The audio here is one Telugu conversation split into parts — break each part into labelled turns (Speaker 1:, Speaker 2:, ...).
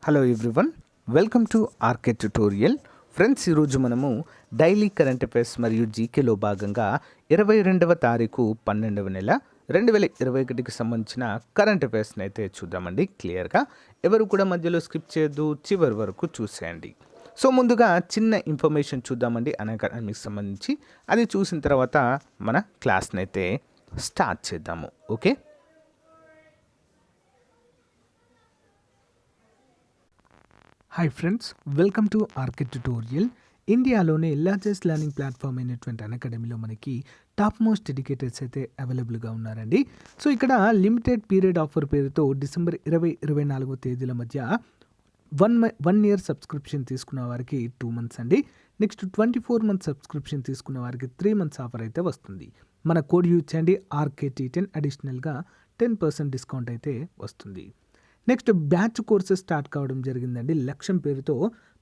Speaker 1: Hello everyone, welcome to RK tutorial. Friends, ఈరోజు మనము డైలీ కరెంట్ అఫైర్స్ మరియు జీకేలో భాగంగా 22వ తారీఖు 12వ నెల 2021కి సంబంధించిన కరెంట్ అఫైర్స్ని అయితే చూద్దామండి. క్లియర్గా ఎవరు కూడా మధ్యలో స్కిప్ చేయొద్దు, చివరి వరకు చూసేయండి. సో ముందుగా చిన్న ఇన్ఫర్మేషన్ చూద్దామండి అన్అకాడమీకి సంబంధించి. అది చూసిన తర్వాత మన క్లాస్ని అయితే స్టార్ట్ చేద్దాము. Okay, hi friends, welcome to RK tutorial. ఇండియాలోనే లార్జెస్ట్ లెర్నింగ్ ప్లాట్ఫామ్ అయినటువంటి అన్అకాడమీలో మనకి టాప్ మోస్ట్ ఎడ్యుకేటర్స్ అయితే అవైలబుల్గా ఉన్నారండి. సో ఇక్కడ లిమిటెడ్ పీరియడ్ ఆఫర్ పేరుతో డిసెంబర్ 20-24 తేదీల మధ్య వన్ ఇయర్ సబ్స్క్రిప్షన్ తీసుకున్న వారికి 2 months అండి. నెక్స్ట్ 24 months సబ్స్క్రిప్షన్ తీసుకున్న వారికి 3 months ఆఫర్ అయితే వస్తుంది. మన కోడ్ యూజ్ చేయండి RKT10, అడిషనల్గా 10% డిస్కౌంట్ అయితే వస్తుంది. నెక్స్ట్ బ్యాచ్ కోర్సెస్ స్టార్ట్ కావడం జరిగిందండి లక్ష్యం పేరుతో.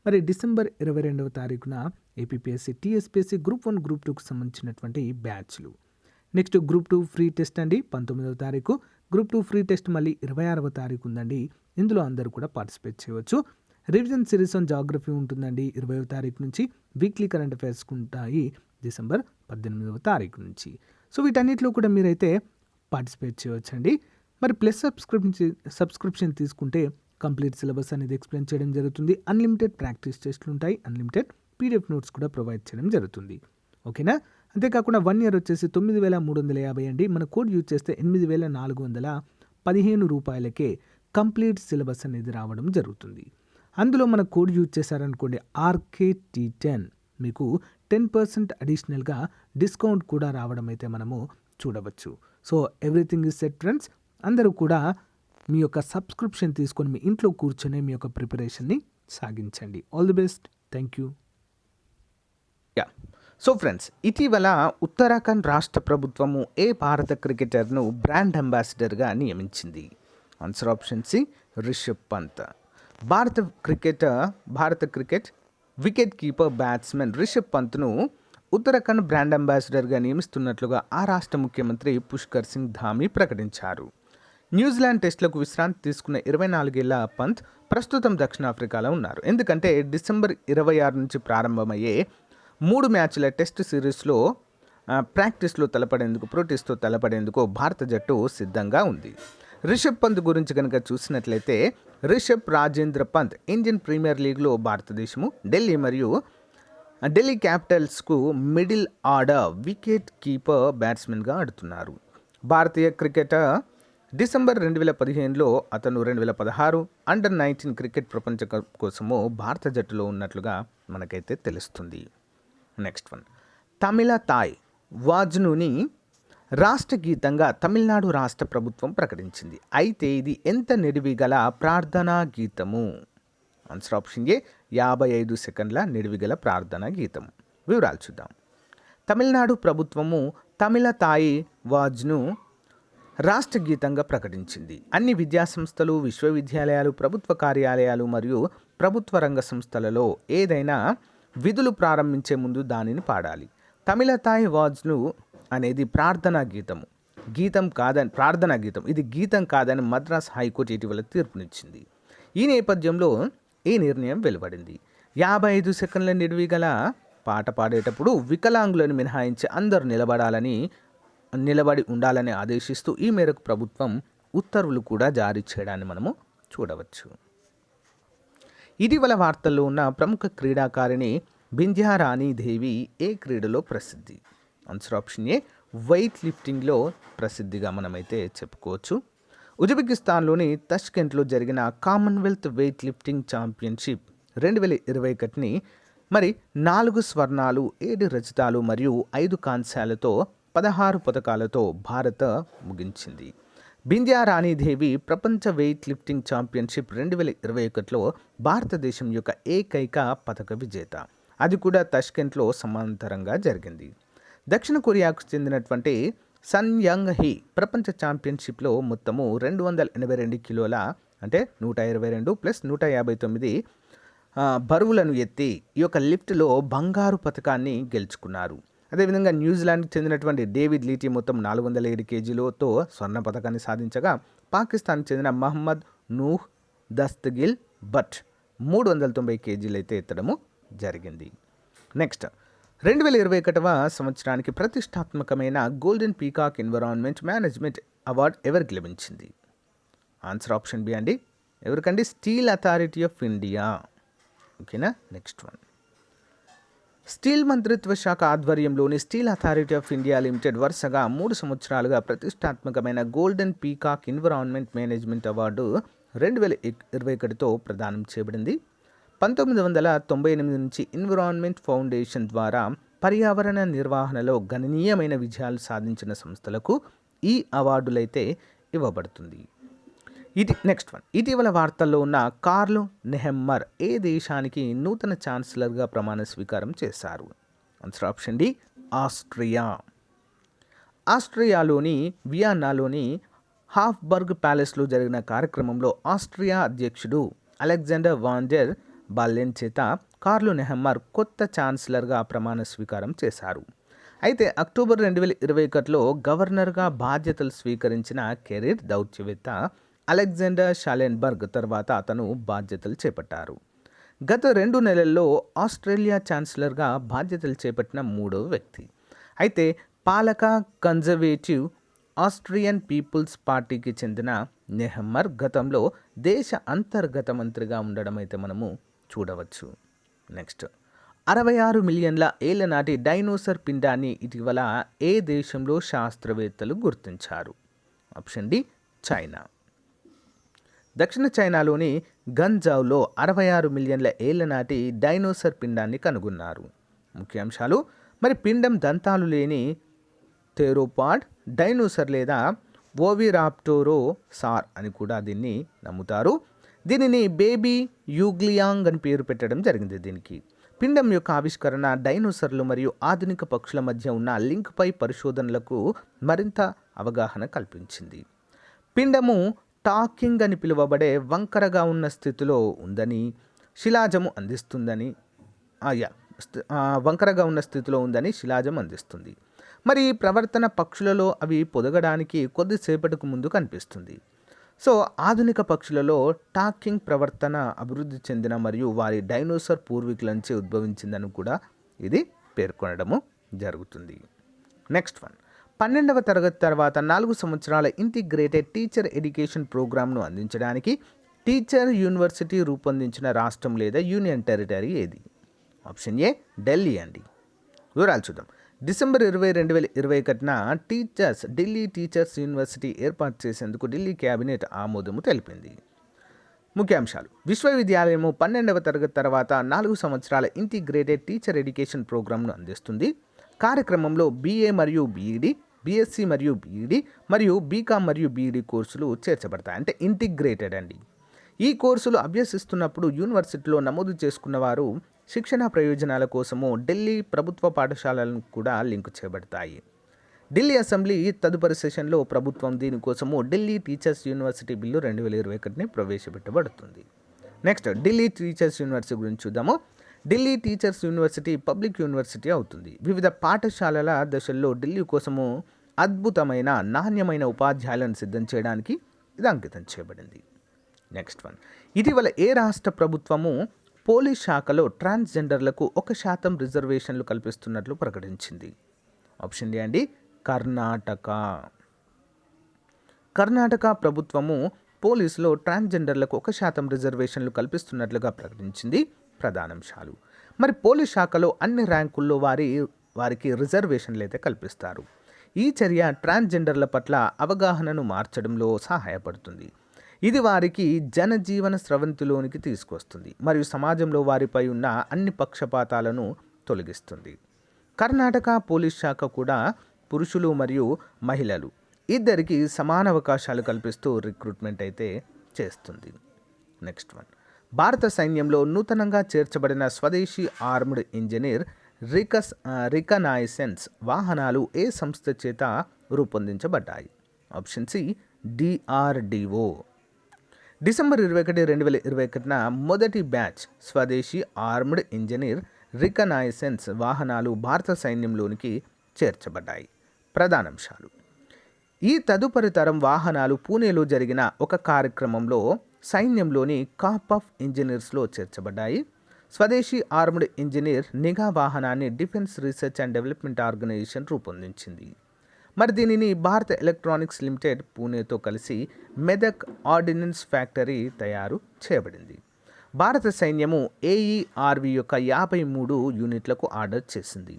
Speaker 1: మరి డిసెంబర్ 22వ తారీఖున ఏపీపీఎస్సీ, టీఎస్పీఎస్సీ గ్రూప్ 1, గ్రూప్ 2కి సంబంధించినటువంటి బ్యాచ్లు. నెక్స్ట్ గ్రూప్ 2 ఫ్రీ టెస్ట్ అండి 19వ తారీఖు. గ్రూప్ 2 ఫ్రీ టెస్ట్ మళ్ళీ 26వ తారీఖు ఉందండి. ఇందులో అందరూ కూడా పార్టిసిపేట్ చేయవచ్చు. రివిజన్ సిరీస్ ఆన్ జాగ్రఫీ ఉంటుందండి 20వ తారీఖు నుంచి. వీక్లీ కరెంట్ అఫైర్స్ ఉంటాయి డిసెంబర్ 18వ తారీఖు నుంచి. సో వీటన్నిటిలో కూడా మీరైతే పార్టిసిపేట్ చేయవచ్చండి. మరి ప్లస్ సబ్స్క్రిప్షన్ తీసుకుంటే కంప్లీట్ సిలబస్ అనేది ఎక్స్ప్లెయిన్ చేయడం జరుగుతుంది. అన్లిమిటెడ్ ప్రాక్టీస్ టెస్ట్లు ఉంటాయి. అన్లిమిటెడ్ పీడిఎఫ్ నోట్స్ కూడా ప్రొవైడ్ చేయడం జరుగుతుంది. ఓకేనా? అంతేకాకుండా 1 year వచ్చేసి 9,350 అండి. మన కోడ్ యూజ్ చేస్తే 8,415 రూపాయలకే కంప్లీట్ సిలబస్ అనేది రావడం జరుగుతుంది. అందులో మన కోడ్ యూజ్ చేశారనుకోండి RKT10, మీకు 10% అడిషనల్గా డిస్కౌంట్ కూడా రావడం అయితే మనము చూడవచ్చు. So everything is set friends. అందరూ కూడా మీ యొక్క సబ్స్క్రిప్షన్ తీసుకొని మీ ఇంట్లో కూర్చొని మీ యొక్క ప్రిపరేషన్ని సాగించండి. All the best. Thank you. So friends, ఇటీవల ఉత్తరాఖండ్ రాష్ట్ర ప్రభుత్వము భారత క్రికెటర్ను బ్రాండ్ అంబాసిడర్గా నియమించింది. Answer option C, Rishabh Pant. భారత cricket wicket keeper batsman Rishabh పంత్ను ఉత్తరాఖండ్ బ్రాండ్ అంబాసిడర్గా నియమిస్తున్నట్లుగా ఆ రాష్ట్ర ముఖ్యమంత్రి పుష్కర్ సింగ్ ధామీ ప్రకటించారు. న్యూజిలాండ్ టెస్టులకు విశ్రాంతి తీసుకున్న 24 ఏళ్ల పంత్ ప్రస్తుతం దక్షిణాఫ్రికాలో ఉన్నారు. ఎందుకంటే డిసెంబర్ 26 నుంచి ప్రారంభమయ్యే 3 మ్యాచ్ల టెస్ట్ సిరీస్లో ప్రాక్టీస్తో తలపడేందుకు భారత జట్టు సిద్ధంగా ఉంది. రిషబ్ పంత్ గురించి కనుక చూసినట్లయితే, రిషబ్ రాజేంద్ర పంత్ ఇండియన్ ప్రీమియర్ లీగ్లో భారతదేశము ఢిల్లీ క్యాపిటల్స్కు మిడిల్ ఆర్డర్ వికెట్ కీపర్ బ్యాట్స్మెన్గా ఆడుతున్నారు. భారతీయ క్రికెటర్ డిసెంబర్ 2015లో అతను 2016 అండర్-19 క్రికెట్ ప్రపంచ కప్ కోసము భారత జట్టులో ఉన్నట్లుగా మనకైతే తెలుస్తుంది. నెక్స్ట్ వన్, తమిళ తాయ్ వాజ్నుని రాష్ట్ర గీతంగా తమిళనాడు రాష్ట్ర ప్రభుత్వం ప్రకటించింది. అయితే ఇది ఎంత నిడివిగల ప్రార్థనా గీతము? ఆన్సర్ ఆప్షన్ ఏ, 55 సెకండ్ల నిడివిగల ప్రార్థనా గీతం. వివరాలు చూద్దాం. తమిళనాడు ప్రభుత్వము తమిళ తాయి వాజ్ను రాష్ట్ర గీతంగా ప్రకటించింది. అన్ని విద్యాసంస్థలు, విశ్వవిద్యాలయాలు, ప్రభుత్వ కార్యాలయాలు మరియు ప్రభుత్వ రంగ సంస్థలలో ఏదైనా విధులు ప్రారంభించే ముందు దానిని పాడాలి. తమిళ తాయి వాజ్ను అనేది ప్రార్థనా గీతము. ప్రార్థనా గీతం. ఇది గీతం కాదని మద్రాస్ హైకోర్టు ఇటీవల తీర్పునిచ్చింది. ఈ నేపథ్యంలో ఈ నిర్ణయం వెలువడింది. 55 సెకండ్ల నిడివిగల పాట పాడేటప్పుడు వికలాంగులను మినహాయించి అందరూ నిలబడి ఉండాలని ఆదేశిస్తూ ఈ మేరకు ప్రభుత్వం ఉత్తర్వులు కూడా జారీ చేయడాన్ని మనము చూడవచ్చు. ఇటీవల వార్తల్లో ఉన్న ప్రముఖ క్రీడాకారిణి బింధ్యారాణి దేవి ఏ క్రీడలో ప్రసిద్ధి? ఆన్సర్ ఆప్షన్ ఏ, వెయిట్ లిఫ్టింగ్లో ప్రసిద్ధిగా మనమైతే చెప్పుకోవచ్చు. ఉజ్బెకిస్తాన్లోని తష్కెంట్లో జరిగిన కామన్వెల్త్ వెయిట్ లిఫ్టింగ్ ఛాంపియన్షిప్ 2021ని 4 స్వర్ణాలు, 7 రజతాలు మరియు 5 కాంస్యాలతో 16 పతకాలతో భారత్ ముగించింది. బింధ్యారాణి దేవి ప్రపంచ వెయిట్ లిఫ్టింగ్ ఛాంపియన్షిప్ 2021లో భారతదేశం యొక్క ఏకైక పతక విజేత. అది కూడా తష్కెంట్లో సమాంతరంగా జరిగింది. దక్షిణ కొరియాకు చెందినటువంటి సన్ యంగ్ హీ ప్రపంచ ఛాంపియన్షిప్లో మొత్తము 282 కిలోల అంటే 122 + 159 బరువులను ఎత్తి ఈ యొక్క లిఫ్ట్లో బంగారు పతకాన్ని గెలుచుకున్నారు. అదేవిధంగా న్యూజిలాండ్కి చెందినటువంటి డేవిడ్ లీటీ మొత్తం 407 kgలతో స్వర్ణ పతకాన్ని సాధించగా, పాకిస్తాన్కి చెందిన మహమ్మద్ నూహ్ దస్తగిల్
Speaker 2: బట్ 390 కేజీలు అయితే ఎత్తడము జరిగింది. నెక్స్ట్ 2021వ సంవత్సరానికి ప్రతిష్టాత్మకమైన golden peacock environment management award ఎవరికి లభించింది? ఆన్సర్ ఆప్షన్ బి అండి. ఎవరికండి? Steel authority of India. ఓకేనా. నెక్స్ట్ వన్, స్టీల్ మంత్రిత్వ శాఖ ఆధ్వర్యంలోని steel authority of India limited వరుసగా 3 సంవత్సరాలుగా ప్రతిష్టాత్మకమైన golden peacock environment management award 2021తో ప్రదానం చేయబడింది. 1998 నుంచి ఎన్విరాన్మెంట్ ఫౌండేషన్ ద్వారా పర్యావరణ నిర్వహణలో గణనీయమైన విజయాలు సాధించిన సంస్థలకు ఈ అవార్డులైతే ఇవ్వబడుతుంది. నెక్స్ట్ వన్, ఇటీవల వార్తల్లో ఉన్న కార్లో నెహమ్మర్ ఏ దేశానికి నూతన ఛాన్సలర్గా ప్రమాణ స్వీకారం చేశారు? Answer option D, Austria. ఆస్ట్రియాలోని వియన్నాలోని హాఫ్బర్గ్ ప్యాలెస్లో జరిగిన కార్యక్రమంలో ఆస్ట్రియా అధ్యక్షుడు అలెగ్జాండర్ వాన్ డెర్ బాలెన్ చేత కార్లో నెహమ్మర్ కొత్త ఛాన్సలర్గా ప్రమాణ స్వీకారం చేశారు. అయితే అక్టోబర్ 2021లో గవర్నర్గా బాధ్యతలు స్వీకరించిన కెరీర్ దౌత్యవేత్త అలెగ్జాండర్ షాలెన్బర్గ్ తర్వాత అతను బాధ్యతలు చేపట్టారు. గత 2 నెలల్లో ఆస్ట్రేలియా ఛాన్సలర్గా బాధ్యతలు చేపట్టిన 3వ వ్యక్తి. అయితే పాలక కన్జర్వేటివ్ ఆస్ట్రియన్ పీపుల్స్ పార్టీకి చెందిన నెహమ్మర్ గతంలో దేశ అంతర్గత మంత్రిగా ఉండడం అయితే మనము చూడవచ్చు. నెక్స్ట్, 66 మిలియన్ల ఏళ్ల నాటి డైనోసర్ పిండాన్ని ఇటీవల ఏ దేశంలో శాస్త్రవేత్తలు గుర్తించారు? Option D, China. దక్షిణ చైనాలోని గంజావ్లో 66 మిలియన్ల ఏళ్ల నాటి డైనోసర్ పిండాన్ని కనుగొన్నారు. ముఖ్యాంశాలు: మరి పిండం దంతాలు లేని థెరోపాడ్ డైనోసర్ లేదా ఓవిరాప్టోరో సార్ అని కూడా దీన్ని నమ్ముతారు. దీనిని బేబీ యూగ్లియాంగ్ అని పేరు పెట్టడం జరిగింది. దీనికి పిండం యొక్క ఆవిష్కరణ డైనోసర్లు మరియు ఆధునిక పక్షుల మధ్య ఉన్న లింక్పై పరిశోధనలకు మరింత అవగాహన కల్పించింది. పిండము టాకింగ్ అని పిలువబడే వంకరగా ఉన్న స్థితిలో ఉందని శిలాజము అందిస్తుందని వంకరగా ఉన్న స్థితిలో ఉందని శిలాజం అందిస్తుంది. మరి ప్రవర్తన పక్షులలో అవి పొదగడానికి కొద్దిసేపటికి ముందు కనిపిస్తుంది. సో ఆధునిక పక్షులలో టాకింగ్ ప్రవర్తన అభివృద్ధి చెందిన మరియు వారి డైనోసార్ పూర్వీకుల నుంచి ఉద్భవించిందని కూడా ఇది పేర్కొనడము జరుగుతుంది. నెక్స్ట్ వన్, 12వ తరగతి తర్వాత 4 సంవత్సరాల ఇంటిగ్రేటెడ్ టీచర్ ఎడ్యుకేషన్ ప్రోగ్రామ్ను అందించడానికి టీచర్ యూనివర్సిటీ రూపొందించిన రాష్ట్రం లేదా యూనియన్ టెరిటరీ ఏది? ఆప్షన్ ఏ, ఢిల్లీ అండి. వివరాలు చూద్దాం. డిసెంబర్ 20, 2021 ఢిల్లీ టీచర్స్ యూనివర్సిటీ ఏర్పాటు చేసేందుకు ఢిల్లీ క్యాబినెట్ ఆమోదము తెలిపింది. ముఖ్యాంశాలు: విశ్వవిద్యాలయము 12వ తరగతి తర్వాత 4 సంవత్సరాల ఇంటిగ్రేటెడ్ టీచర్ ఎడ్యుకేషన్ ప్రోగ్రామ్ను అందిస్తుంది. కార్యక్రమంలో BA మరియు BEd, BSc మరియు BEd మరియు BCom మరియు BEd కోర్సులు చేర్చబడతాయి. అంటే ఇంటిగ్రేటెడ్ అండి. ఈ కోర్సులు అభ్యసిస్తున్నప్పుడు యూనివర్సిటీలో నమోదు చేసుకున్న వారు శిక్షణ ప్రయోజనాల కోసము ఢిల్లీ ప్రభుత్వ పాఠశాలలను కూడా లింకు చేయబడతాయి. ఢిల్లీ అసెంబ్లీ తదుపరి సెషన్లో ప్రభుత్వం దీనికోసము ఢిల్లీ టీచర్స్ యూనివర్సిటీ బిల్లు 2021ని ప్రవేశపెట్టబడుతుంది. నెక్స్ట్, ఢిల్లీ టీచర్స్ యూనివర్సిటీ గురించి చూద్దాము. Delhi teachers university public university అవుతుంది. వివిధ పాఠశాలల దశల్లో ఢిల్లీ కోసము అద్భుతమైన నాణ్యమైన ఉపాధ్యాయులను సిద్ధం చేయడానికి ఇది అంకితం చేయబడింది. నెక్స్ట్ వన్, ఇటీవల ఏ రాష్ట్ర ప్రభుత్వము పోలీస్ శాఖలో ట్రాన్స్జెండర్లకు 1% రిజర్వేషన్లు కల్పిస్తున్నట్లు ప్రకటించింది? ఆప్షన్ ఏ అండి, కర్ణాటక. కర్ణాటక ప్రభుత్వము పోలీసులో ట్రాన్స్జెండర్లకు 1% రిజర్వేషన్లు కల్పిస్తున్నట్లుగా ప్రకటించింది. ప్రధానాంశాలు: మరి పోలీస్ శాఖలో అన్ని ర్యాంకుల్లో వారికి రిజర్వేషన్లు అయితే కల్పిస్తారు. ఈ చర్య ట్రాన్స్జెండర్ల పట్ల అవగాహనను మార్చడంలో సహాయపడుతుంది. ఇది వారికి జనజీవన స్రవంతిలోనికి తీసుకొస్తుంది మరియు సమాజంలో వారిపై ఉన్న అన్ని పక్షపాతాలను తొలగిస్తుంది. కర్ణాటక పోలీస్ శాఖ కూడా పురుషులు మరియు మహిళలు ఇద్దరికి సమాన అవకాశాలు కల్పిస్తూ రిక్రూట్మెంట్ అయితే చేస్తుంది. నెక్స్ట్ వన్, భారత సైన్యంలో నూతనంగా చేర్చబడిన స్వదేశీ ఆర్మ్డ్ ఇంజనీర్ రికనాయిసెన్స్ వాహనాలు ఏ సంస్థ చేత రూపొందించబడ్డాయి? Option C, DRDO. డిసెంబర్ 21, 2021 మొదటి బ్యాచ్ స్వదేశీ ఆర్మ్డ్ ఇంజనీర్ రికనాయిసెన్స్ వాహనాలు భారత సైన్యంలోనికి చేర్చబడ్డాయి. ప్రధానాంశాలు: ఈ తదుపరి తరం వాహనాలు పూణేలో జరిగిన ఒక కార్యక్రమంలో సైన్యంలోని కార్ప్ ఆఫ్ ఇంజనీర్స్లో చేర్చబడ్డాయి. స్వదేశీ ఆర్మ్డ్ ఇంజనీర్ నిఘా వాహనాన్ని defence research and development organisation రూపొందించింది. మరి దీనిని భారత ఎలక్ట్రానిక్స్ లిమిటెడ్ పూణేతో కలిసి మెదక్ ఆర్డినెన్స్ ఫ్యాక్టరీ తయారు చేయబడింది. భారత సైన్యము ఏఈఆర్వి యొక్క 53 యూనిట్లకు ఆర్డర్ చేసింది.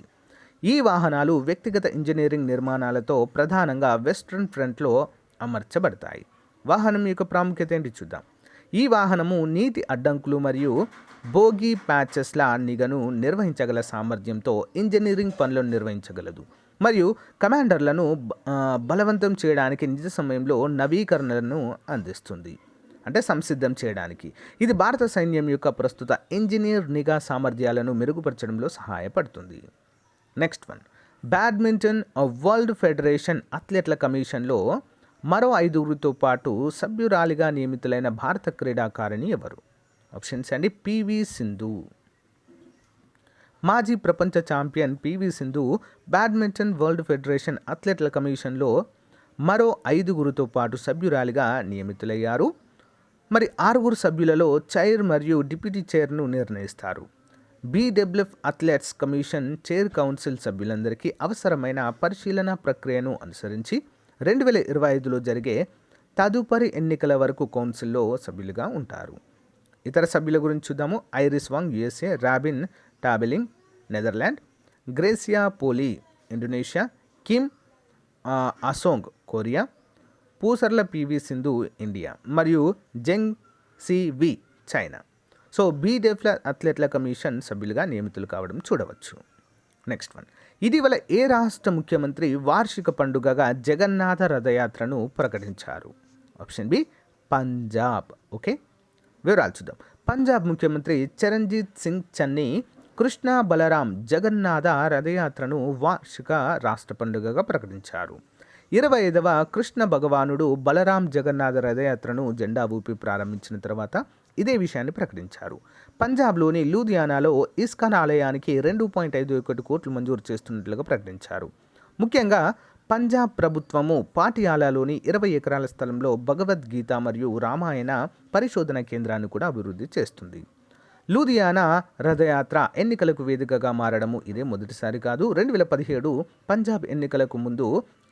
Speaker 2: ఈ వాహనాలు వ్యక్తిగత ఇంజనీరింగ్ నిర్మాణాలతో ప్రధానంగా వెస్ట్రన్ ఫ్రంట్లో అమర్చబడతాయి. వాహనం యొక్క ప్రాముఖ్యత ఏంటి చూద్దాం. ఈ వాహనము నీటి అడ్డంకులు మరియు బోగీ ప్యాచెస్ల నిఘను నిర్వహించగల సామర్థ్యంతో ఇంజనీరింగ్ పనులను నిర్వహించగలదు మరియు కమాండర్లను బలవంతం చేయడానికి నిజ సమయంలో నవీకరణలను అందిస్తుంది, అంటే సంసిద్ధం చేయడానికి. ఇది భారత సైన్యం యొక్క ప్రస్తుత ఇంజనీర్ నిఘా సామర్థ్యాలను మెరుగుపరచడంలో సహాయపడుతుంది. Next one, badminton world federation అథ్లెట్ల కమిషన్లో మరో 5గురితో పాటు సభ్యురాలిగా నియమితులైన భారత క్రీడాకారిణి ఎవరు? ఆప్షన్స్ అండి. పివి సింధు. మాజీ ప్రపంచ champion PV Sindhu badminton world federation అథ్లెట్ల కమిషన్లో మరో 5గురితో పాటు సభ్యురాలిగా నియమితులయ్యారు. మరి 6 సభ్యులలో చైర్ మరియు డిప్యూటీ చైర్ను నిర్ణయిస్తారు. BWF athletes commission chair council సభ్యులందరికీ అవసరమైన పరిశీలన ప్రక్రియను అనుసరించి 2025లో జరిగే తదుపరి ఎన్నికల వరకు కౌన్సిల్లో సభ్యులుగా ఉంటారు. ఇతర సభ్యుల గురించి చూద్దాము. Iris Wang USA, Robin Tabeling Netherland, Greysia Polii Indonesia, Kim Soyeong Korea, Pusarla PV Sindhu India మరియు Zheng Siwei China. So BWF అథ్లెట్ల కమిషన్ సభ్యులుగా నియమితులు కావడం చూడవచ్చు. నెక్స్ట్ వన్, ఇటీవల ఏ రాష్ట్ర ముఖ్యమంత్రి వార్షిక పండుగగా జగన్నాథ రథయాత్రను ప్రకటించారు? Option B Punjab. ఓకే, వివరాలు చూద్దాం. పంజాబ్ ముఖ్యమంత్రి చరణ్జీత్ సింగ్ చన్నీ కృష్ణ బలరాం జగన్నాథ రథయాత్రను వార్షిక రాష్ట్ర పండుగగా ప్రకటించారు. 25వ కృష్ణ భగవానుడు బలరాం జగన్నాథ రథయాత్రను జెండా ఊపి ప్రారంభించిన తర్వాత ఇదే విషయాన్ని ప్రకటించారు. పంజాబ్లోని లూధియానాలో ఇస్కాన్ ఆలయానికి 2.51 కోట్లు మంజూరు చేస్తున్నట్లుగా ప్రకటించారు. ముఖ్యంగా పంజాబ్ ప్రభుత్వము పాటియాలాలోని 20 ఎకరాల స్థలంలో భగవద్గీత మరియు రామాయణ పరిశోధన కేంద్రాన్ని కూడా అభివృద్ధి చేస్తుంది. లూధియానా రథయాత్ర ఎన్నికలకు వేదికగా మారడము ఇదే మొదటిసారి కాదు. 2017 పంజాబ్ ఎన్నికలకు ముందు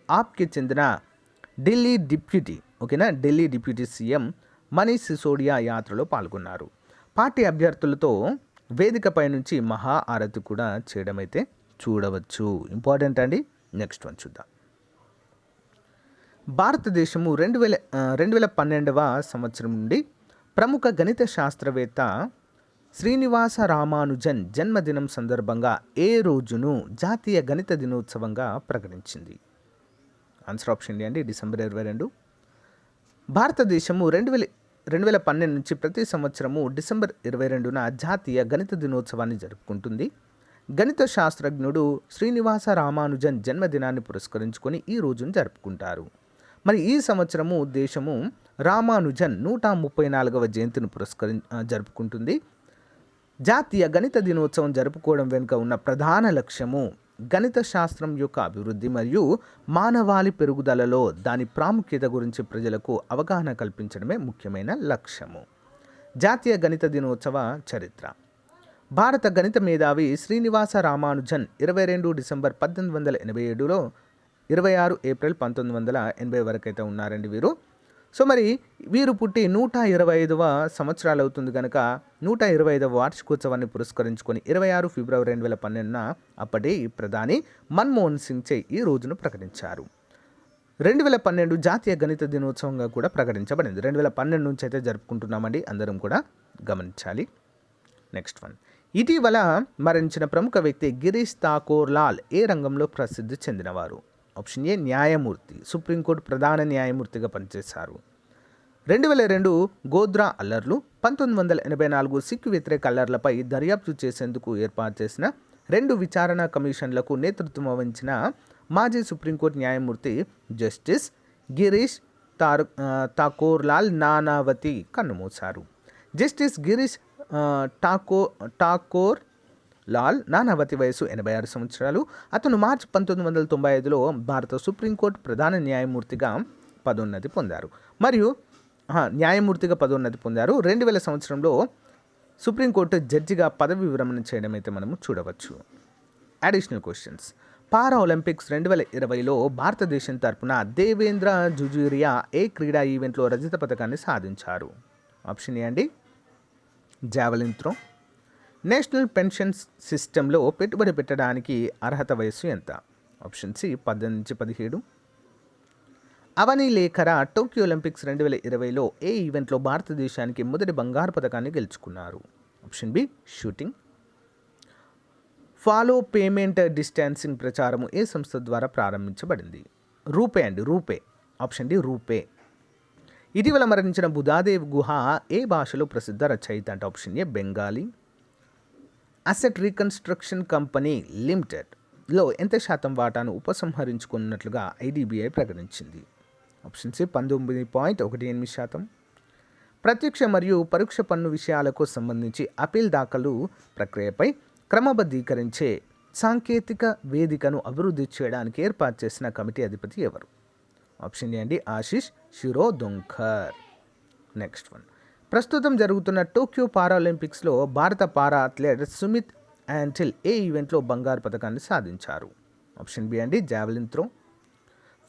Speaker 2: ఆప్కి చెందిన ఢిల్లీ డిప్యూటీ సీఎం మనీష్ సిసోడియా యాత్రలో పాల్గొన్నారు. పార్టీ అభ్యర్థులతో వేదికపై నుంచి మహా ఆరతి కూడా చేయడం అయితే చూడవచ్చు. ఇంపార్టెంట్ అండి. నెక్స్ట్ వన్ చూద్దాం. భారతదేశము 2012వ సంవత్సరం నుండి ప్రముఖ గణిత శాస్త్రవేత్త శ్రీనివాస రామానుజన్ జన్మదినం సందర్భంగా ఏ రోజును జాతీయ గణిత దినోత్సవంగా ప్రకటించింది? ఆన్సర్ ఆప్షన్ డి అండి, డిసెంబర్ 22. భారతదేశము 2012 నుంచి ప్రతి సంవత్సరము డిసెంబర్ 22న జాతీయ గణిత దినోత్సవాన్ని జరుపుకుంటుంది. గణిత శాస్త్రజ్ఞుడు శ్రీనివాస రామానుజన్ జన్మదినాన్ని పురస్కరించుకొని ఈ రోజును జరుపుకుంటారు. మరి ఈ సంవత్సరము దేశము రామానుజన్ 134వ జయంతిని జరుపుకుంటుంది. జాతీయ గణిత దినోత్సవం జరుపుకోవడం వెనుక ఉన్న ప్రధాన లక్ష్యము గణిత శాస్త్రం యొక్క అభివృద్ధి మరియు మానవాళి పెరుగుదలలో దాని ప్రాముఖ్యత గురించి ప్రజలకు అవగాహన కల్పించడమే ముఖ్యమైన లక్ష్యము. జాతీయ గణిత దినోత్సవ చరిత్ర. భారత గణిత మేధావి శ్రీనివాస రామానుజన్ 22 డిసెంబర్ 1887లో 26 ఏప్రిల్ 1980 వరకు అయితే ఉన్నారండి వీరు. సో మరి వీరు పుట్టి 125వ సంవత్సరాలు అవుతుంది కనుక 125వ వార్షికోత్సవాన్ని పురస్కరించుకొని 26 ఫిబ్రవరి 2012న అప్పటి ప్రధాని మన్మోహన్ సింగ్ చే ఈ రోజును ప్రకటించారు. 2012 జాతీయ గణిత దినోత్సవంగా కూడా ప్రకటించబడింది. 2012 నుంచి అయితే జరుపుకుంటున్నామండి, అందరం కూడా గమనించాలి. నెక్స్ట్ వన్, ఇటీవల మరణించిన ప్రముఖ వ్యక్తి గిరీష్ ఠాకూర్ లాల్ ఏ రంగంలో ప్రసిద్ధి చెందినవారు? ఆప్షన్ ఏ న్యాయమూర్తి, సుప్రీంకోర్టు ప్రధాన న్యాయమూర్తిగా పనిచేశారు. 2002 గోద్రా అల్లర్లు, 1984 సిక్కు వ్యతిరేక అల్లర్లపై దర్యాప్తు చేసేందుకు ఏర్పాటు చేసిన 2 విచారణ కమిషన్లకు నేతృత్వం వహించిన మాజీ సుప్రీంకోర్టు న్యాయమూర్తి జస్టిస్ గిరీష్ ఠాకూర్ లాల్ నానావతి కన్నుమూశారు. జస్టిస్ గిరీష్ ఠాకూర్ లాల్ నానావతి వయసు 86 సంవత్సరాలు. అతను మార్చి 1995లో భారత సుప్రీంకోర్టు ప్రధాన న్యాయమూర్తిగా పదోన్నతి పొందారు మరియు న్యాయమూర్తిగా పదోన్నతి పొందారు. 2000 సంవత్సరంలో సుప్రీంకోర్టు జడ్జిగా పదవి విరమణ చేయడం అయితే మనము చూడవచ్చు. Additional questions. పారా ఒలింపిక్స్ 2020లో భారతదేశం తరపున దేవేంద్ర జుజూరియా ఏ క్రీడా ఈవెంట్లో రజత పథకాన్ని సాధించారు? ఆప్షన్ ఏ అండి జావెలిన్ త్రో. నేషనల్ పెన్షన్ సిస్టంలో పెట్టుబడి పెట్టడానికి అర్హత వయస్సు ఎంత? ఆప్షన్ సి 18 నుంచి 17. అవని లేఖర టోక్యో ఒలింపిక్స్ 2020లో ఏ ఈవెంట్లో భారతదేశానికి మొదటి బంగారు పథకాన్ని గెలుచుకున్నారు? Option B shooting. Follow payment distancing ప్రచారము ఏ సంస్థ ద్వారా ప్రారంభించబడింది? రూపే. Option D RuPay. ఇటీవల మరణించిన బుధాదేవ్ గుహ ఏ భాషలో ప్రసిద్ధ రచయిత అంటే? Option A Bengali. Asset reconstruction company లిమిటెడ్లో ఎంత శాతం వాటాను ఉపసంహరించుకున్నట్లుగా ఐడిబిఐ ప్రకటించింది? Option C 19.18%. ప్రత్యక్ష మరియు పరోక్ష పన్ను విషయాలకు సంబంధించి అపీల్ దాఖలు ప్రక్రియపై క్రమబద్ధీకరించే సాంకేతిక వేదికను అభివృద్ధి చేయడానికి ఏర్పాటు చేసిన కమిటీ అధిపతి ఎవరు? ఆప్షన్ ఏ అండి ఆశిష్ శిరోద్కర్. Next one. ప్రస్తుతం జరుగుతున్న టోక్యో పారాలింపిక్స్లో భారత పారా అథ్లెట్ సుమిత్ యాంటిల్ ఏ ఈవెంట్లో బంగారు పథకాన్ని సాధించారు? ఆప్షన్ బి అండి జావెలిన్ త్రో.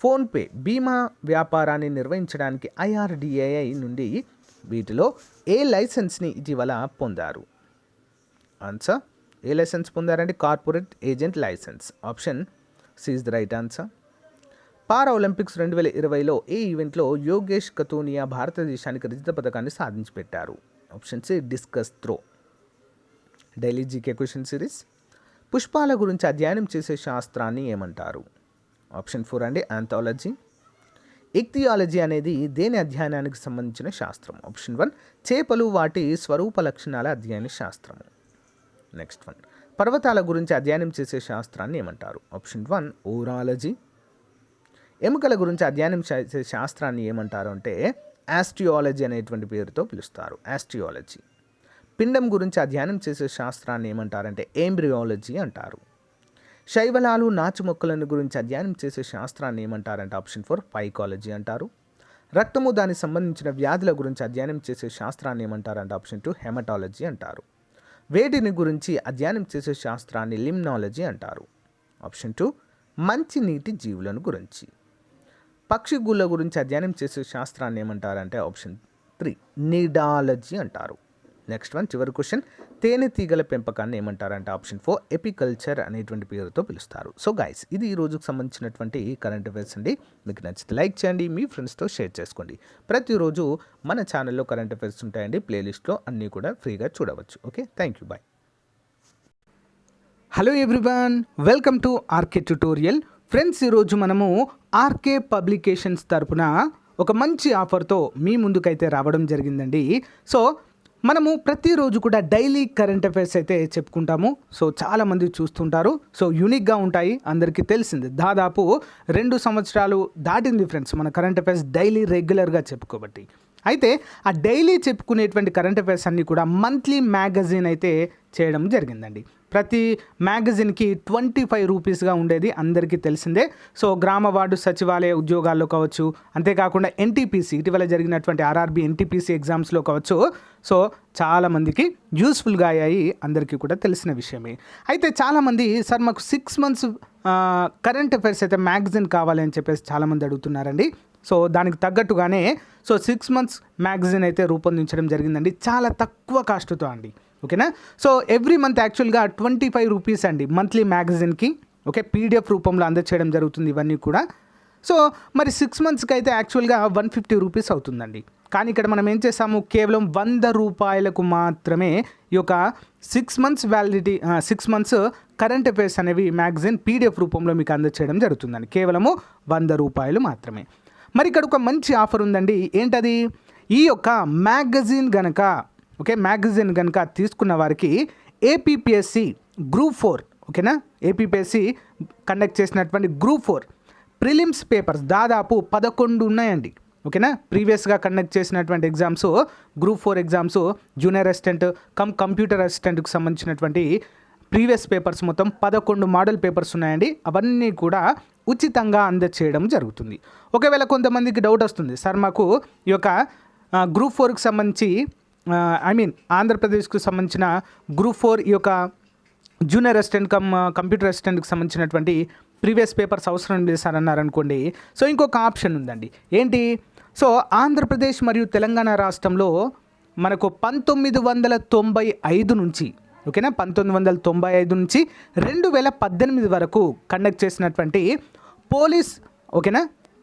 Speaker 2: ఫోన్పే బీమా వ్యాపారాన్ని నిర్వహించడానికి ఐఆర్డిఏఐ నుండి వీటిలో ఏ లైసెన్స్ని ఇటీవల పొందారు? ఆన్సర్ ఏ లైసెన్స్ పొందారంటే corporate agent license. Option C is the right answer. Para olympics 2020లో ఏ ఈవెంట్లో యోగేష్ కతూనియా భారతదేశానికి రజత పథకాన్ని సాధించి పెట్టారు? Option C discus throw. Daily GK question series. పుష్పాల గురించి అధ్యయనం చేసే శాస్త్రాన్ని ఏమంటారు? ఆప్షన్ 4 అండి ఆంథాలజీ. ఇక్తియాలజీ అనేది దేని అధ్యయనానికి సంబంధించిన శాస్త్రం? ఆప్షన్ 1 చేపలు వాటి స్వరూప లక్షణాల అధ్యయన శాస్త్రము. Next one. పర్వతాల గురించి అధ్యయనం చేసే శాస్త్రాన్ని ఏమంటారు? ఆప్షన్ 1 ఓరాలజీ. ఎముకల గురించి అధ్యయనం చేసే శాస్త్రాన్ని ఏమంటారు అంటే ఆస్టియాలజీ అనేటువంటి పేరుతో పిలుస్తారు. ఆస్టియాలజీ. పిండం గురించి అధ్యయనం చేసే శాస్త్రాన్ని ఏమంటారంటే ఎంబ్రియాలజీ అంటారు. శైవలాలు నాచు మొక్కలను గురించి అధ్యయనం చేసే శాస్త్రాన్ని ఏమంటారంటే ఆప్షన్ 4 పైకాలజీ అంటారు. రక్తము దానికి సంబంధించిన వ్యాధుల గురించి అధ్యయనం చేసే శాస్త్రాన్ని ఏమంటారంటే ఆప్షన్ 2 హెమటాలజీ అంటారు. వేటిని గురించి అధ్యయనం చేసే శాస్త్రాన్ని లిమ్నాలజీ అంటారు. ఆప్షన్ 2 మంచి నీటి జీవులను గురించి. పక్షి గుళ్ళ గురించి అధ్యయనం చేసే శాస్త్రాన్ని ఏమంటారంటే ఆప్షన్ 3 నిడాలజీ అంటారు. నెక్స్ట్ వన్ చివరి క్వశ్చన్. తేనెటీగల పెంపకాన్ని ఏమంటారంటే ఆప్షన్ 4 ఎపికల్చర్ అనేటువంటి పేరుతో పిలుస్తారు. సో గైస్ ఇది ఈ రోజుకు సంబంధించినటువంటి కరెంట్ అఫైర్స్ అండి. మీకు నచ్చితే లైక్ చేయండి, మీ ఫ్రెండ్స్తో షేర్ చేసుకోండి. ప్రతిరోజు మన ఛానల్లో కరెంట్ అఫైర్స్ ఉంటాయండి. ప్లేలిస్ట్లో అన్నీ కూడా ఫ్రీగా చూడవచ్చు. Okay, thank you, bye.
Speaker 1: Hello everyone, welcome to RK tutorial. Friends, ఈరోజు మనము ఆర్కే పబ్లికేషన్స్ తరపున ఒక మంచి ఆఫర్తో మీ ముందుకైతే రావడం జరిగిందండి. సో మనము ప్రతిరోజు కూడా డైలీ కరెంట్ అఫైర్స్ అయితే చెప్పుకుంటాము. సో చాలామంది చూస్తుంటారు. సో యూనిక్గా ఉంటాయి, అందరికీ తెలిసింది. దాదాపు 2 సంవత్సరాలు దాటింది ఫ్రెండ్స్ మన కరెంట్ అఫైర్స్ డైలీ రెగ్యులర్గా చెప్పుకోబట్టి. అయితే ఆ డైలీ చెప్పుకునేటువంటి కరెంట్ అఫైర్స్ అన్నీ కూడా మంత్లీ మ్యాగజైన్ అయితే చేయడం జరిగిందండి. ప్రతి మ్యాగజైన్కి 25 రూపీస్గా ఉండేది, అందరికీ తెలిసిందే. సో గ్రామ వార్డు సచివాలయ ఉద్యోగాల్లో కావచ్చు, అంతేకాకుండా ఎన్టీపీసీ ఇటీవల జరిగినటువంటి ఆర్ఆర్బీ ఎన్టీపీసీ ఎగ్జామ్స్లో కావచ్చు. సో చాలామందికి యూస్ఫుల్గా అయ్యాయి, అందరికీ కూడా తెలిసిన విషయమే. అయితే చాలామంది సార్ మాకు 6 months కరెంట్ అఫైర్స్ అయితే మ్యాగజైన్ కావాలి అని చెప్పేసి చాలామంది అడుగుతున్నారండి. సో దానికి తగ్గట్టుగానే 6 months మ్యాగజైన్ అయితే రూపొందించడం జరిగిందండి, చాలా తక్కువ కాస్ట్తో అండి. ఓకేనా. సో ఎవ్రీ మంత్ యాక్చువల్గా 25 రూపీస్ అండి మంత్లీ మ్యాగజైన్కి. ఓకే, పీడిఎఫ్ రూపంలో అందచేయడం జరుగుతుంది ఇవన్నీ కూడా. సో మరి 6 monthsకి అయితే యాక్చువల్గా 150 రూపీస్ అవుతుందండి. కానీ ఇక్కడ మనం ఏం చేసాము, కేవలం 100 రూపాయలకు మాత్రమే ఈ యొక్క 6 months validity 6 months current affairs అనేవి మ్యాగజైన్ పీడిఎఫ్ రూపంలో మీకు అందచేయడం జరుగుతుందండి. కేవలము 100 రూపాయలు మాత్రమే. మరి ఇక్కడ ఒక మంచి ఆఫర్ ఉందండి. ఏంటది? ఈ యొక్క మ్యాగజైన్ గనక తీసుకున్న వారికి ఏపీపీఎస్సి గ్రూప్ 4, ఓకేనా, ఏపీపీఎస్సి కండక్ట్ చేసినటువంటి గ్రూప్ 4 ప్రిలిమ్స్ పేపర్స్ దాదాపు 11 ఉన్నాయండి. ఓకేనా. ప్రీవియస్గా కండక్ట్ చేసినటువంటి exams, group 4 exams, junior assistant computer అసిస్టెంట్కి సంబంధించినటువంటి ప్రీవియస్ పేపర్స్ మొత్తం 11 మోడల్ పేపర్స్ ఉన్నాయండి. అవన్నీ కూడా ఉచితంగా అందచేయడం జరుగుతుంది. ఒకవేళ కొంతమందికి డౌట్ వస్తుంది, సార్ మాకు ఈ యొక్క గ్రూప్ 4కి సంబంధించి ఆంధ్రప్రదేశ్కు సంబంధించిన గ్రూప్ 4 ఈ యొక్క జూనియర్ అసిస్టెంట్ కంప్యూటర్ అసిస్టెంట్కి సంబంధించినటువంటి ప్రీవియస్ పేపర్స్ అవసరం లేదు సార్ అన్నారనుకోండి. సో ఇంకొక ఆప్షన్ ఉందండి. ఏంటి? సో ఆంధ్రప్రదేశ్ మరియు తెలంగాణ రాష్ట్రంలో మనకు 1995 నుంచి, ఓకేనా, 1995 నుంచి 2018 వరకు కండక్ట్ చేసినటువంటి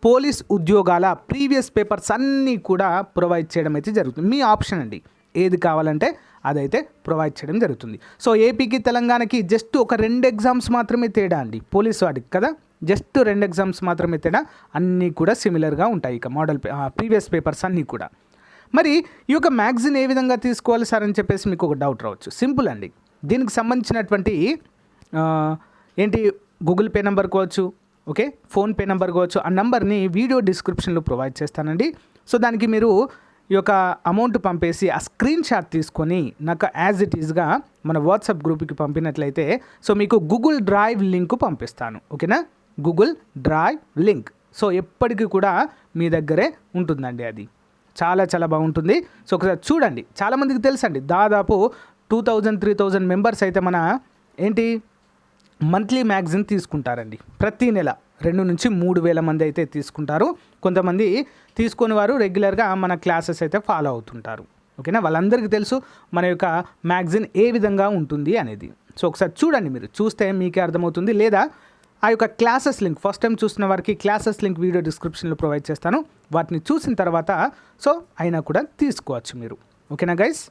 Speaker 1: పోలీస్ ఉద్యోగాల ప్రీవియస్ పేపర్స్ అన్నీ కూడా ప్రొవైడ్ చేయడం అయితే జరుగుతుంది. మీ ఆప్షన్ అండి, ఏది కావాలంటే అదైతే ప్రొవైడ్ చేయడం జరుగుతుంది. సో ఏపీకి తెలంగాణకి జస్ట్ ఒక 2 ఎగ్జామ్స్ మాత్రమే తేడా అండి, పోలీస్ వాటికి కదా, జస్ట్ 2 ఎగ్జామ్స్ మాత్రమే తేడా, అన్నీ కూడా సిమిలర్గా ఉంటాయి. ఇక మోడల్ ప్రీవియస్ పేపర్స్ అన్నీ కూడా. మరి ఈ యొక్క మ్యాగజైన్ ఏ విధంగా తీసుకోవాలి సార్ అని చెప్పేసి మీకు ఒక డౌట్ రావచ్చు. సింపుల్ అండి, దీనికి సంబంధించినటువంటి గూగుల్ పే నెంబర్ కావచ్చు, ఓకే, ఫోన్పే నెంబర్ కావచ్చు, ఆ నెంబర్ని వీడియో డిస్క్రిప్షన్లో ప్రొవైడ్ చేస్తానండి. సో దానికి మీరు ఈ యొక్క అమౌంట్ పంపేసి ఆ స్క్రీన్ షాట్ తీసుకొని నాకు యాజ్ ఇట్ ఈజ్గా మన వాట్సాప్ గ్రూప్కి పంపినట్లయితే సో మీకు గూగుల్ డ్రైవ్ లింక్ పంపిస్తాను, ఓకేనా, గూగుల్ డ్రైవ్ లింక్. సో ఎప్పటికీ కూడా మీ దగ్గరే ఉంటుందండి, అది చాలా చాలా బాగుంటుంది. సో ఒకసారి చూడండి. చాలామందికి తెలుసండి, దాదాపు 2000-3000 మెంబర్స్ అయితే మన మంత్లీ మ్యాగజైన్ తీసుకుంటారండి. ప్రతి నెల 2,000-3,000 మంది అయితే తీసుకుంటారు. కొంతమంది తీసుకొని వారు రెగ్యులర్గా మన క్లాసెస్ అయితే ఫాలో అవుతుంటారు, ఓకేనా. వాళ్ళందరికీ తెలుసు మన యొక్క మ్యాగజైన్ ఏ విధంగా ఉంటుంది అనేది. సో ఒకసారి చూడండి, మీరు చూస్తే మీకే అర్థమవుతుంది. లేదా ఆ యొక్క క్లాసెస్ లింక్ ఫస్ట్ టైం చూసిన వారికి క్లాసెస్ లింక్ వీడియో డిస్క్రిప్షన్లో ప్రొవైడ్ చేస్తాను. వాటిని చూసిన తర్వాత సో అయినా కూడా తీసుకోవచ్చు మీరు, ఓకేనా గైస్.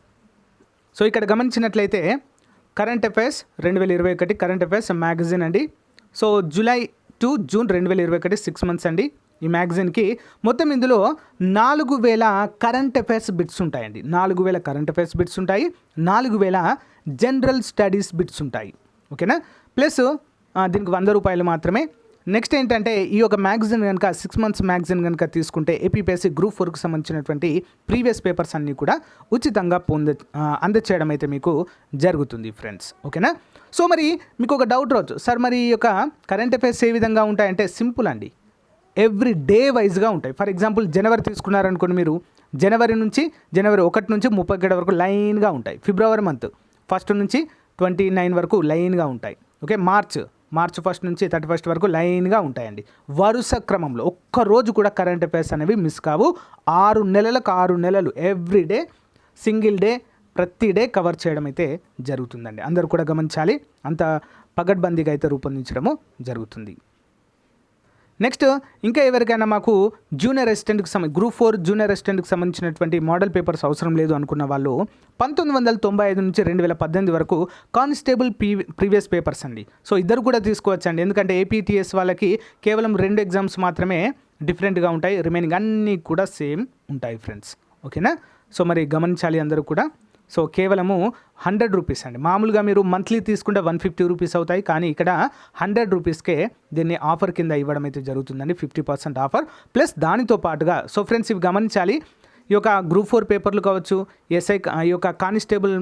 Speaker 1: సో ఇక్కడ గమనించినట్లయితే current affairs 2021 current affairs magazine అండి. So July to June 2021 6 months అండి. ఈ మ్యాగజైన్కి మొత్తం ఇందులో 4,000 కరెంట్ అఫైర్స్ బిట్స్ ఉంటాయండి. 4,000 కరెంట్ అఫైర్స్ బిట్స్ ఉంటాయి, 4,000 జనరల్ స్టడీస్ బిట్స్ ఉంటాయి, ఓకేనా. ప్లస్ దీనికి 100 రూపాయలు మాత్రమే. నెక్స్ట్ ఏంటంటే ఈ యొక్క మ్యాగజైన్ కనుక 6 మంత్స్ మ్యాగజైన్ కనుక తీసుకుంటే ఏపీపీఎస్సీ గ్రూప్ 4కి సంబంధించినటువంటి ప్రీవియస్ పేపర్స్ అన్నీ కూడా ఉచితంగా అందచేయడం అయితే మీకు జరుగుతుంది ఫ్రెండ్స్, ఓకేనా. సో మరి మీకు ఒక డౌట్ రావచ్చు, సార్ మరి ఈ యొక్క కరెంట్ అఫైర్స్ ఏ విధంగా ఉంటాయంటే సింపుల్ అండి, ఎవ్రీ డే వైజ్గా ఉంటాయి. ఫర్ ఎగ్జాంపుల్ జనవరి తీసుకున్నారనుకోండి, మీరు జనవరి 1 నుంచి 31 వరకు లైన్గా ఉంటాయి. ఫిబ్రవరి మంత్ 1 నుంచి 29 వరకు లైన్గా ఉంటాయి, ఓకే. మార్చ్ 1 నుంచి 31 వరకు లైన్గా ఉంటాయండి. వరుస క్రమంలో ఒక్కరోజు కూడా కరెంట్ అఫైర్స్ అనేవి మిస్ కావు. 6 నెలలకు 6 నెలలు ఎవ్రీ డే, సింగిల్ డే, ప్రతి డే కవర్ చేయడం అయితే జరుగుతుందండి. అందరూ కూడా గమనించాలి, అంత పగడ్బందీగా అయితే రూపొందించడము జరుగుతుంది. నెక్స్ట్ ఇంకా ఎవరికైనా మాకు జూనియర్ అసిస్టెంట్కి గ్రూప్ 4 జూనియర్ అసిస్టెంట్కి సంబంధించినటువంటి మోడల్ పేపర్స్ అవసరం లేదు అనుకున్న వాళ్ళు 1995 నుంచి 2018 వరకు కానిస్టేబుల్ ప్రీవియస్ పేపర్స్ అండి. సో ఇద్దరు కూడా తీసుకోవచ్చండి, ఎందుకంటే ఏపీటీఎస్ వాళ్ళకి కేవలం 2 ఎగ్జామ్స్ మాత్రమే డిఫరెంట్గా ఉంటాయి, రిమైనింగ్ అన్నీ కూడా సేమ్ ఉంటాయి ఫ్రెండ్స్, ఓకేనా. సో మరి గమనించాలి అందరూ కూడా. సో కేవలము 100 రూపీస్ అండి. మామూలుగా మీరు మంత్లీ తీసుకుంటే 150 రూపీస్ అవుతాయి, కానీ ఇక్కడ 100 రూపీస్కే దీన్ని ఆఫర్ కింద ఇవ్వడం అయితే జరుగుతుందండి. 50% ఆఫర్ ప్లస్ దానితో పాటుగా. సో ఫ్రెండ్స్ ఇవి గమనించాలి, ఈ యొక్క గ్రూప్ 4 పేపర్లు కావచ్చు, ఎస్ఐ ఈ యొక్క కానిస్టేబుల్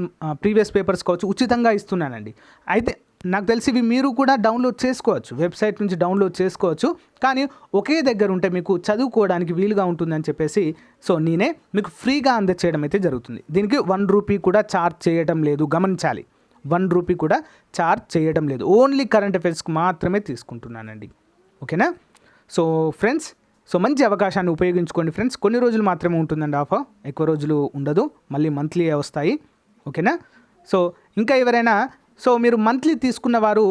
Speaker 1: ప్రీవియస్ పేపర్స్ కావచ్చు ఉచితంగా ఇస్తున్నానండి. అయితే నాకు తెలిసి ఇవి మీరు కూడా డౌన్లోడ్ చేసుకోవచ్చు, వెబ్సైట్ నుంచి డౌన్లోడ్ చేసుకోవచ్చు, కానీ ఒకే దగ్గర ఉంటే మీకు చదువుకోవడానికి వీలుగా ఉంటుందని చెప్పేసి సో నేనే మీకు ఫ్రీగా అందచేయడం అయితే జరుగుతుంది. దీనికి 1 రూపీ కూడా ఛార్జ్ చేయడం లేదు, గమనించాలి, 1 రూపీ కూడా ఛార్జ్ చేయడం లేదు, ఓన్లీ కరెంట్ అఫైర్స్కి మాత్రమే తీసుకుంటున్నానండి, ఓకేనా. సో ఫ్రెండ్స్, సో మంచి అవకాశాన్ని ఉపయోగించుకోండి ఫ్రెండ్స్. కొన్ని రోజులు మాత్రమే ఉంటుందండి ఆఫర్, ఎక్కువ రోజులు ఉండదు, మళ్ళీ మంత్లీ వస్తాయి, ఓకేనా. సో ఇంకా ఎవరైనా సో మీరు మంత్లీ తీసుకున్న వారు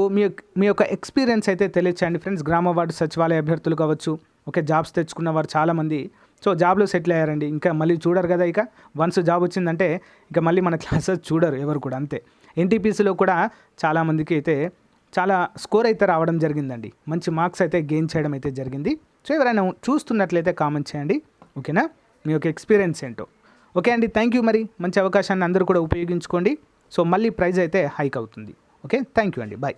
Speaker 1: మీ యొక్క ఎక్స్పీరియన్స్ అయితే తెలియచేయండి ఫ్రెండ్స్. గ్రామ వార్డు సచివాలయ అభ్యర్థులు కావచ్చు, ఓకే, జాబ్స్ తెచ్చుకున్న వారు చాలామంది సో జాబ్లో సెటిల్ అయ్యారండి. ఇంకా మళ్ళీ చూడరు కదా, ఇక వన్స్ జాబ్ వచ్చిందంటే ఇక మళ్ళీ మన క్లాసెస్ చూడరు ఎవరు కూడా, అంతే. ఎన్టీపీసీలో కూడా చాలామందికి అయితే చాలా స్కోర్ అయితే రావడం జరిగిందండి, మంచి మార్క్స్ అయితే గెయిన్ చేయడం అయితే జరిగింది. సో ఎవరైనా చూస్తున్నట్లయితే కామెంట్ చేయండి, ఓకేనా, మీ యొక్క ఎక్స్పీరియన్స్ ఏంటో. ఓకే అండి, థ్యాంక్ యూ. మరి మంచి అవకాశాన్ని అందరూ కూడా ఉపయోగించుకోండి. సో మళ్ళీ ప్రైజ్ అయితే హైక్ అవుతుంది, ఓకే. థ్యాంక్ యూ అండి, బాయ్.